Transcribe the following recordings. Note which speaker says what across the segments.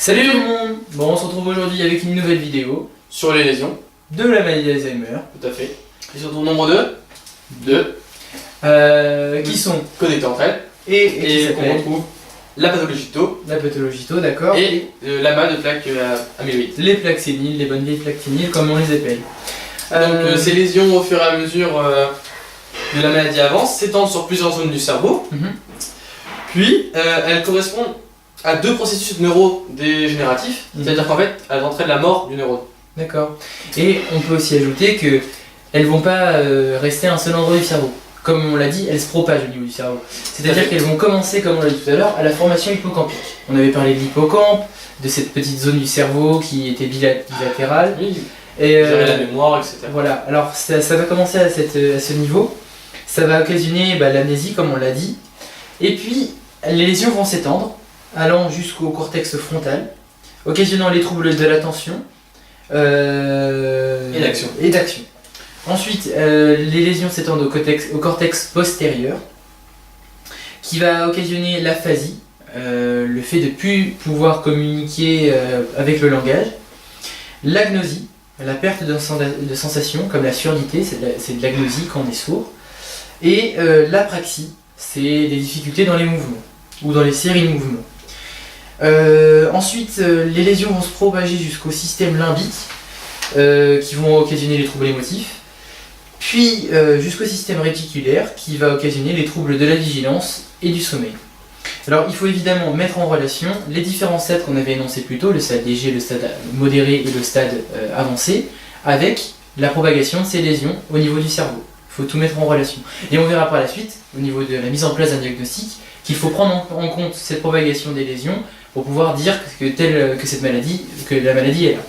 Speaker 1: Salut tout le monde. Bon, on se retrouve aujourd'hui avec une nouvelle vidéo
Speaker 2: sur les lésions
Speaker 1: de la maladie d'Alzheimer.
Speaker 2: Tout à fait. Et surtout nombre de
Speaker 1: qui sont
Speaker 2: connectés entre elles
Speaker 1: et
Speaker 2: qu'on retrouve la pathologie de Tau,
Speaker 1: d'accord,
Speaker 2: et l'amas de plaques amyloïdes.
Speaker 1: Les plaques séniles, les bonnes vieilles plaques séniles comme on les appelle.
Speaker 2: Donc ces lésions au fur et à mesure de la maladie avance s'étendent sur plusieurs zones du cerveau. Puis elles correspondent à deux processus neurodégénératifs, c'est-à-dire qu'en fait elles entraînent la mort du neurone.
Speaker 1: D'accord. Et on peut aussi ajouter que elles vont pas rester à un seul endroit du cerveau. Comme on l'a dit, elles se propagent au niveau du cerveau. C'est-à-dire qu'elles vont commencer, comme on l'a dit tout à l'heure, à la formation hippocampique. On avait parlé de l'hippocampe, de cette petite zone du cerveau qui était bilatérale.
Speaker 2: Oui.
Speaker 1: Et
Speaker 2: la mémoire, etc.
Speaker 1: Voilà, alors ça va commencer à ce niveau. Ça va occasionner l'amnésie, comme on l'a dit. Et puis, les lésions vont s'étendre, allant jusqu'au cortex frontal, occasionnant les troubles de l'attention
Speaker 2: et
Speaker 1: d'action. Ensuite, les lésions s'étendent au cortex postérieur, qui va occasionner l'aphasie, le fait de ne plus pouvoir communiquer avec le langage, l'agnosie, la perte de sensation, comme la surdité, c'est de l'agnosie quand on est sourd, et l'apraxie, c'est des difficultés dans les mouvements, ou dans les séries de mouvements. Ensuite, les lésions vont se propager jusqu'au système limbique, qui vont occasionner les troubles émotifs, puis jusqu'au système réticulaire, qui va occasionner les troubles de la vigilance et du sommeil. Alors il faut évidemment mettre en relation les différents stades qu'on avait énoncés plus tôt, le stade léger, le stade modéré et le stade avancé, avec la propagation de ces lésions au niveau du cerveau. Il faut tout mettre en relation. Et on verra par la suite, au niveau de la mise en place d'un diagnostic, qu'il faut prendre en compte cette propagation des lésions pour pouvoir dire que la maladie est là.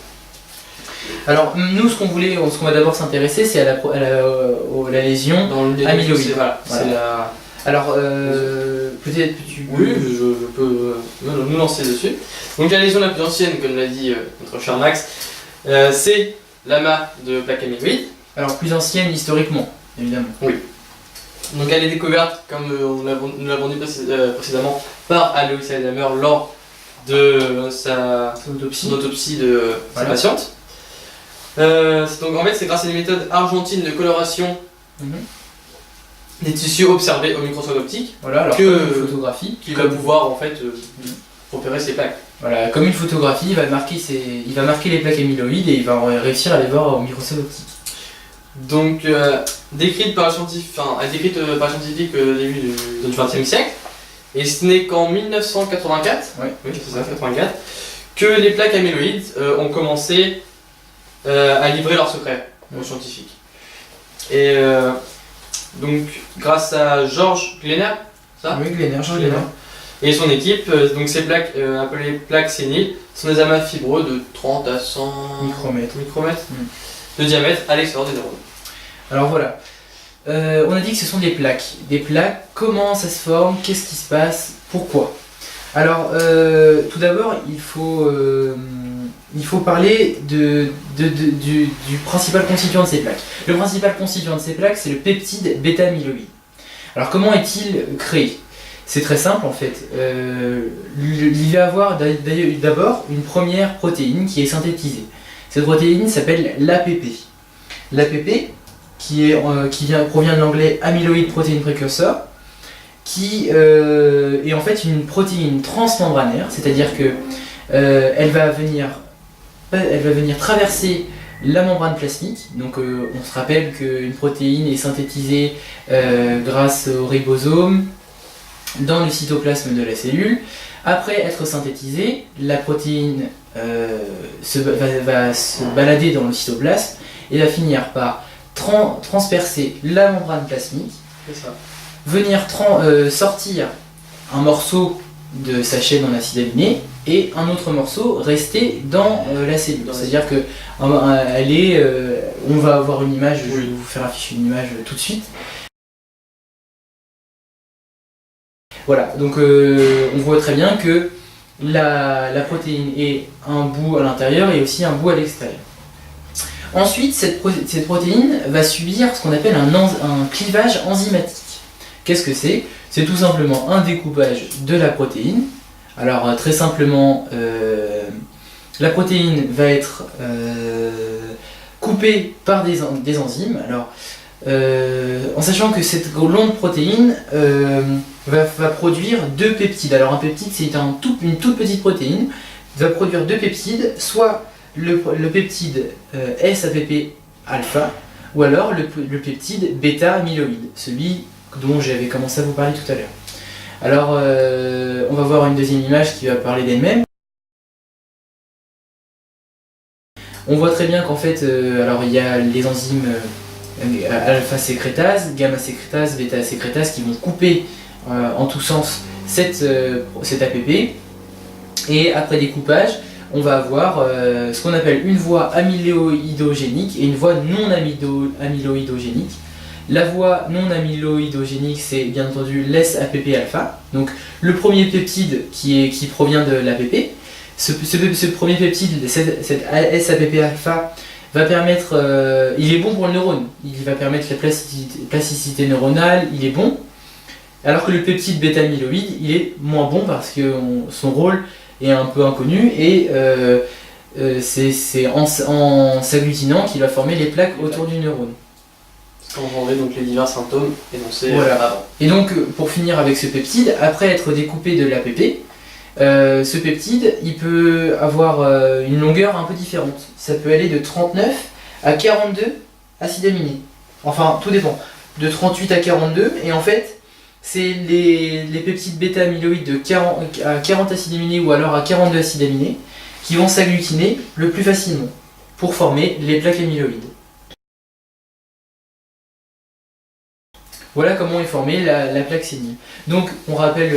Speaker 1: Alors nous, ce qu'on va d'abord s'intéresser, c'est à la lésion amyloïde.
Speaker 2: Voilà.
Speaker 1: Alors, peut-être que tu...
Speaker 2: Oui, je peux nous lancer dessus. Donc la lésion la plus ancienne, comme l'a dit notre cher Max, c'est l'amas de plaques amyloïdes.
Speaker 1: Alors plus ancienne historiquement, évidemment.
Speaker 2: Oui. Donc elle est découverte, comme nous l'avons dit précédemment, par Alois Alzheimer lors de son autopsie de sa patiente. Donc en fait c'est grâce à une méthode argentine de coloration des tissus observés au microscope optique,
Speaker 1: voilà, alors comme une photographie,
Speaker 2: qui va pouvoir en fait repérer ces plaques.
Speaker 1: Voilà, comme une photographie, il va marquer les plaques amyloïdes et il va réussir à les voir au microscope optique. Donc
Speaker 2: décrite par un scientifique au début du XXe siècle, et ce n'est qu'en 1984, oui, c'est ça, 84, que les plaques amyloïdes ont commencé à livrer leurs secrets aux scientifiques. Et donc grâce à George Glenner,
Speaker 1: George Glenner,
Speaker 2: et son équipe, donc ces plaques appelées plaques séniles sont des amas fibreux de 30 à 100 micromètres de diamètre à l'extérieur des neurones.
Speaker 1: Alors voilà, on a dit que ce sont des plaques. Des plaques, comment ça se forme, qu'est-ce qui se passe, pourquoi? Alors tout d'abord, il faut parler du principal constituant de ces plaques. Le principal constituant de ces plaques, c'est le peptide bêta-amyloïde. Alors comment est-il créé? C'est très simple en fait. Il va y avoir d'abord une première protéine qui est synthétisée. Cette protéine s'appelle l'APP. L'APP, qui provient de l'anglais Amyloid Protein Precursor, qui est en fait une protéine transmembranaire, c'est-à-dire que elle va venir traverser la membrane plasmique. Donc on se rappelle qu'une protéine est synthétisée grâce au ribosome dans le cytoplasme de la cellule. Après être synthétisée, la protéine va se balader dans le cytoplasme et va finir par transpercer la membrane plasmique, venir sortir un morceau de sa chaîne en acide aminé et un autre morceau rester dans la cellule. C'est-à-dire que on va avoir une image, je vais vous faire afficher une image tout de suite. Voilà, donc on voit très bien que la protéine est un bout à l'intérieur et aussi un bout à l'extérieur. Ensuite, cette protéine va subir ce qu'on appelle un clivage enzymatique. Qu'est-ce que c'est? C'est tout simplement un découpage de la protéine Alors très simplement, la protéine va être coupée par des enzymes. Alors, en sachant que cette longue protéine va produire deux peptides. Alors un peptide, c'est une toute petite protéine, va produire deux peptides, soit le peptide SAPP alpha, ou alors le peptide bêta-amyloïde, celui dont j'avais commencé à vous parler tout à l'heure. Alors, on va voir une deuxième image qui va parler d'elle-même. On voit très bien qu'en fait, alors il y a les enzymes alpha-sécrétase, gamma-sécrétase, bêta-sécrétase qui vont couper en tous sens cet APP. Et après découpage, on va avoir ce qu'on appelle une voie amyloïdogénique et une voie non amyloïdogénique. La voie non amyloïdogénique, c'est bien entendu l'SAPP alpha, donc le premier peptide qui provient de l'APP. Ce premier peptide, cette SAPP alpha, va permettre, il est bon pour le neurone, il va permettre la plasticité neuronale, il est bon, alors que le peptide bêta-amyloïde, il est moins bon parce que son rôle est un peu inconnu et c'est en s'agglutinant qu'il va former les plaques autour du neurone.
Speaker 2: On rendrait donc les divers symptômes énoncés
Speaker 1: avant. Et donc, pour finir avec ce peptide, après être découpé de l'APP, ce peptide, il peut avoir une longueur un peu différente. Ça peut aller de 39 à 42 acides aminés. Enfin, tout dépend. De 38 à 42, et en fait, c'est les peptides bêta-amyloïdes de 40 acides aminés ou alors à 42 acides aminés qui vont s'agglutiner le plus facilement pour former les plaques amyloïdes. Voilà comment est formée la plaque sénile. Donc on rappelle,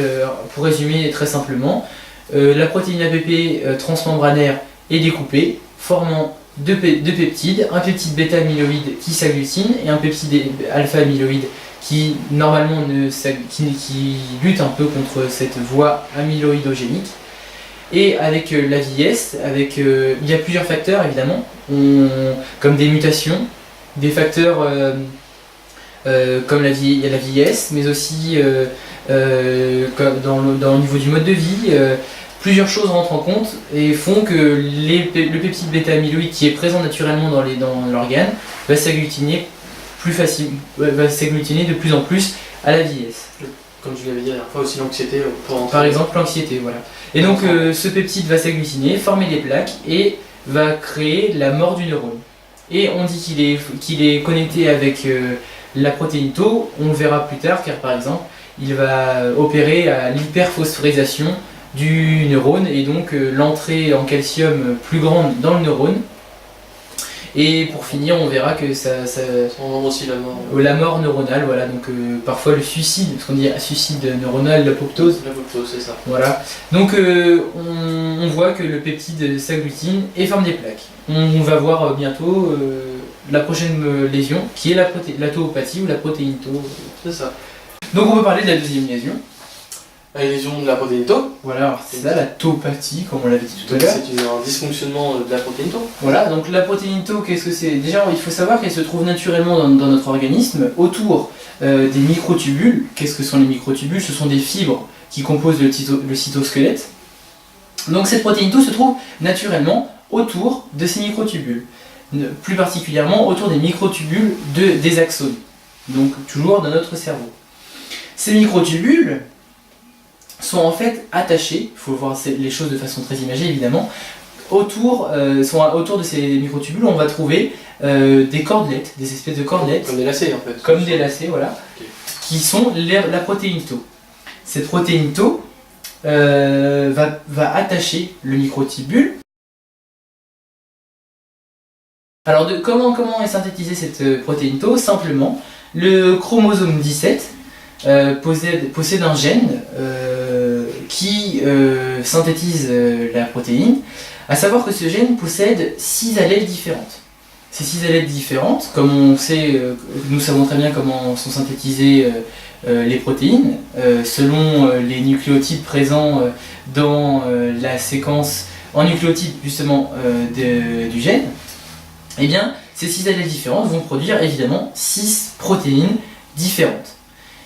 Speaker 1: pour résumer très simplement, la protéine APP transmembranaire est découpée, formant deux peptides, un peptide bêta-amyloïde qui s'agglutine et un peptide alpha-amyloïde qui normalement qui lutte un peu contre cette voie amyloïdogénique. Et avec la vieillesse, il y a plusieurs facteurs évidemment, comme des mutations, des facteurs comme la vieillesse, mais aussi comme dans le niveau du mode de vie, plusieurs choses rentrent en compte et font que le peptide bêta-amyloïde qui est présent naturellement dans l'organe va s'agglutiner de plus en plus à la vieillesse.
Speaker 2: Comme je l'avais dit la dernière fois, aussi l'anxiété.
Speaker 1: Par exemple l'anxiété, voilà. Et donc ce peptide va s'agglutiner, former des plaques et va créer la mort du neurone. Et on dit qu'il est connecté avec la protéine Tau, on le verra plus tard car par exemple il va opérer à l'hyperphosphorisation du neurone et donc l'entrée en calcium plus grande dans le neurone. Et pour finir, on verra que ça
Speaker 2: rend aussi la mort.
Speaker 1: La mort neuronale, voilà, donc parfois le suicide, ce qu'on dit suicide neuronal, l'apoptose.
Speaker 2: L'apoptose, c'est ça.
Speaker 1: Voilà. Donc on voit que le peptide s'agglutine et forme des plaques. On va voir bientôt la prochaine lésion qui est la tauopathie ou la protéine Tau.
Speaker 2: C'est ça.
Speaker 1: Donc on peut parler de la deuxième lésion.
Speaker 2: La lésion de la protéine Tau.
Speaker 1: Voilà, alors c'est ça la tauopathie, comme on l'avait dit tout à l'heure.
Speaker 2: C'est un dysfonctionnement de la protéine Tau.
Speaker 1: Voilà, donc la protéine Tau, qu'est-ce que c'est? Déjà, il faut savoir qu'elle se trouve naturellement dans notre organisme, autour des microtubules. Qu'est-ce que sont les microtubules? Ce sont des fibres qui composent le cytosquelette. Donc cette protéine Tau se trouve naturellement autour de ces microtubules. Plus particulièrement autour des microtubules des axones. Donc toujours dans notre cerveau. Ces microtubules sont en fait attachés, il faut voir les choses de façon très imagée évidemment, autour de ces microtubules on va trouver des cordelettes, des espèces de cordelettes.
Speaker 2: Comme des lacets en fait.
Speaker 1: Comme des lacets, voilà, okay. Qui sont la protéine Tau. Cette protéine Tau va attacher le microtubule. Alors comment est synthétisée cette protéine Tau? Simplement, le chromosome 17 possède un gène qui synthétise la protéine, à savoir que ce gène possède 6 allèles différentes. Ces 6 allèles différentes, comme on sait, nous savons très bien comment sont synthétisées les protéines, selon les nucléotides présents dans la séquence en nucléotides justement du gène, eh bien ces 6 allèles différentes vont produire évidemment 6 protéines différentes.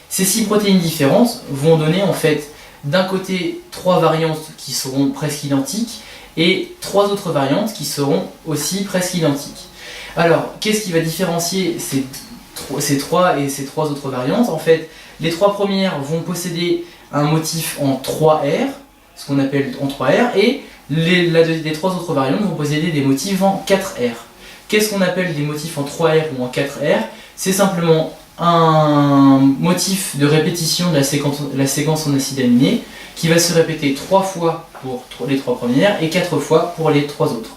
Speaker 1: Ces 6 protéines différentes vont donner en fait d'un côté 3 variantes qui seront presque identiques et 3 autres variantes qui seront aussi presque identiques. Alors, qu'est-ce qui va différencier ces 3 et ces 3 autres variantes? En fait, les 3 premières vont posséder un motif en 3R, ce qu'on appelle en 3R, et les 3 autres variantes vont posséder des motifs en 4R. Qu'est-ce qu'on appelle des motifs en 3R ou en 4R? C'est simplement un motif de répétition de la séquence en acide aminé qui va se répéter 3 fois pour les 3 premières et 4 fois pour les 3 autres.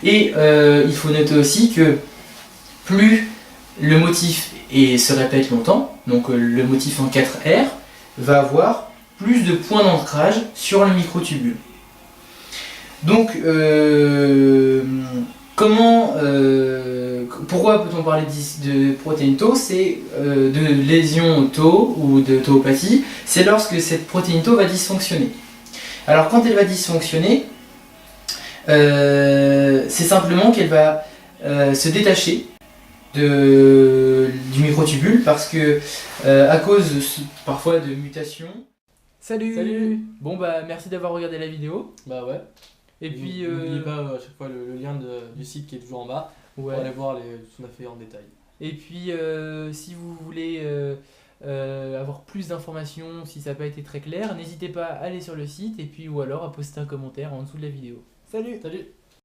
Speaker 1: Et il faut noter aussi que plus le motif se répète longtemps, donc le motif en 4R va avoir plus de points d'ancrage sur le microtubule. Donc, pourquoi peut-on parler de protéine tau? C'est de lésion tau ou de tauopathie, c'est lorsque cette protéine tau va dysfonctionner. Alors quand elle va dysfonctionner, c'est simplement qu'elle va se détacher du microtubule parce que à cause parfois de mutations. Salut. Bon bah merci d'avoir regardé la vidéo.
Speaker 2: Bah ouais.
Speaker 1: Et puis
Speaker 2: n'oubliez pas à chaque fois le lien du site qui est toujours en bas.
Speaker 1: Ouais.
Speaker 2: Pour aller voir ce qu'on a fait en détail.
Speaker 1: Et puis si vous voulez avoir plus d'informations, si ça n'a pas été très clair, n'hésitez pas à aller sur le site et puis ou alors à poster un commentaire en dessous de la vidéo. Salut.